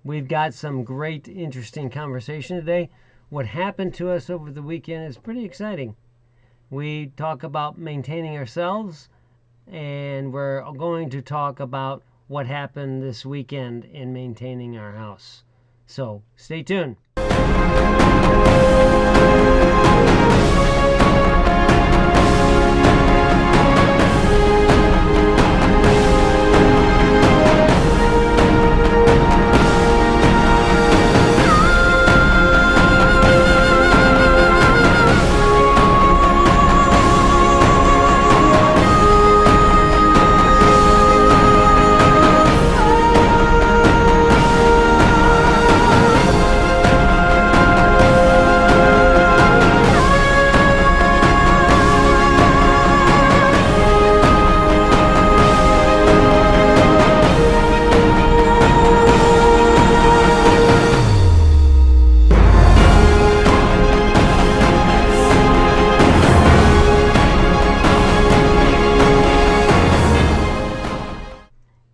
We've got some great, interesting conversation today. What happened to us over the weekend is pretty exciting. We talk about maintaining ourselves, and we're going to talk about what happened this weekend in maintaining our house. So stay tuned.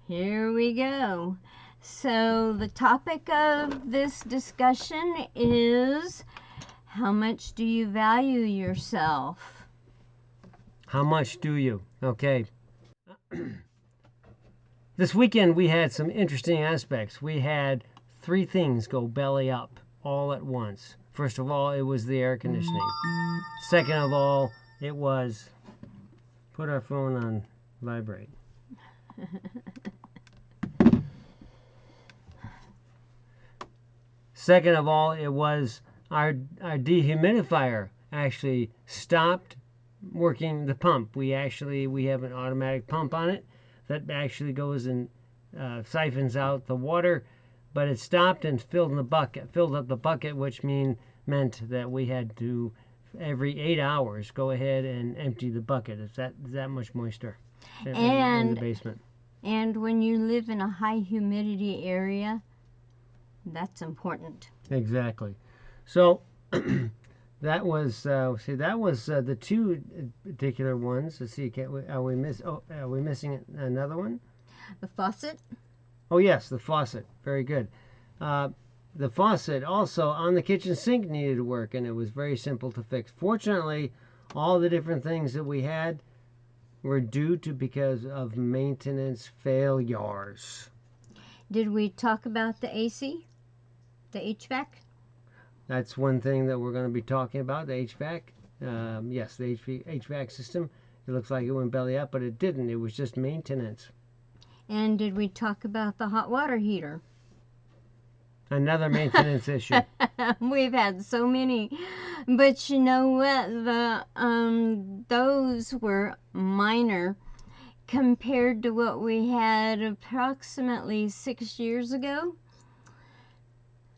Here we go. So the topic of this discussion is, how much do you value yourself? How much do you? Okay. This weekend we had some interesting aspects. We had 3 things go belly up all at once. First of all, it was the air conditioning. Second of all, it was put our phone on vibrate. Second of all, it was our dehumidifier actually stopped working the pump. We have an automatic pump on it that actually goes and siphons out the water, but it stopped and filled up the bucket, which meant that we had to every 8 hours go ahead and empty the bucket. It's that much moisture in the basement. And when you live in a high humidity area, that's important. Exactly. So that was the 2 particular ones. Let's see, are we missing another one? The faucet? Oh yes, the faucet. Very good. The faucet also on the kitchen sink needed work, and it was very simple to fix. Fortunately, all the different things that we had were due to because of maintenance failures. Did we talk about the AC? The HVAC? That's one thing that we're going to be talking about, the HVAC. Yes, the HVAC system. It looks like it went belly up, but it didn't. It was just maintenance. And did we talk about the hot water heater? Another maintenance issue. We've had so many. But you know what? Those were minor compared to what we had approximately 6 years ago,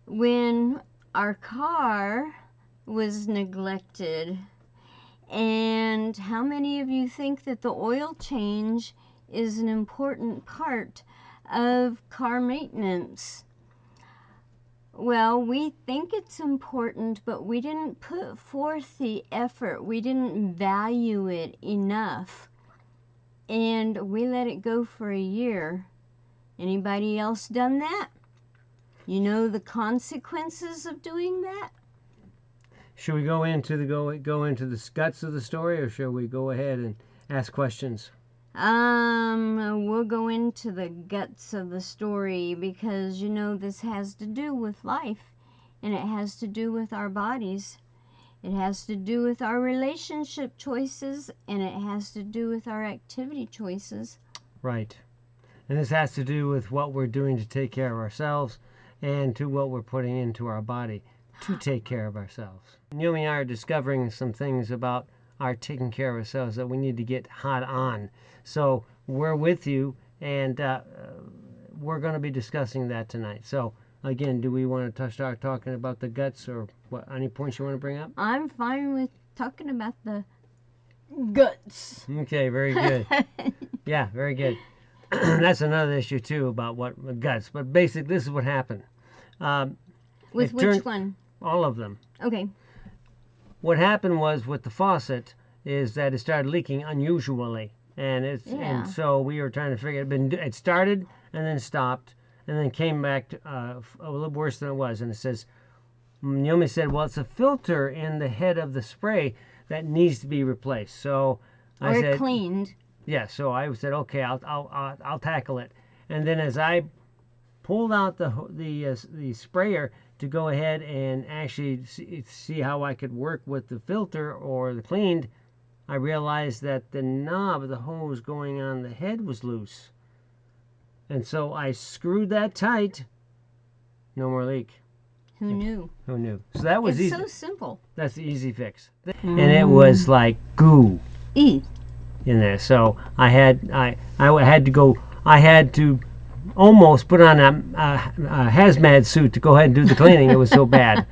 when our car was neglected. And how many of you think that the oil change is an important part of car maintenance? Well, we think it's important, but we didn't put forth the effort. We didn't value it enough. And we let it go for a year. Anybody else done that? You know the consequences of doing that? Should we go into the guts of the story, or shall we go ahead and ask questions? We'll go into the guts of the story, because you know this has to do with life, and it has to do with our bodies. It has to do with our relationship choices, and it has to do with our activity choices. Right. And this has to do with what we're doing to take care of ourselves, and to what we're putting into our body to take care of ourselves. Neil and I are discovering some things about our taking care of ourselves that we need to get hot on. So we're with you, and we're going to be discussing that tonight. So again, do we want to start talking about the guts, or what? Any points you want to bring up? I'm fine with talking about the guts. Okay, very good. Yeah, very good. That's another issue too, about what guts. But basically, this is what happened. With which one? All of them. Okay. What happened was with the faucet is that it started leaking unusually, and Yeah. and so we were trying to figure it. It started and then stopped, and then came back to, a little worse than it was. And it says, Naomi said, well, it's a filter in the head of the spray that needs to be replaced. So I Or said, cleaned. yeah. So I said, okay, I'll tackle it. And then as I pulled out the sprayer to go ahead and actually see how I could work with the filter or the cleaned, I realized that the knob of the hose going on the head was loose. And so I screwed that tight. No more leak. Who knew? Who knew? So that was It's easy. so simple. That's the easy fix. And it was like goo E. in there. So I had to almost put on a hazmat suit to go ahead and do the cleaning. It was so bad.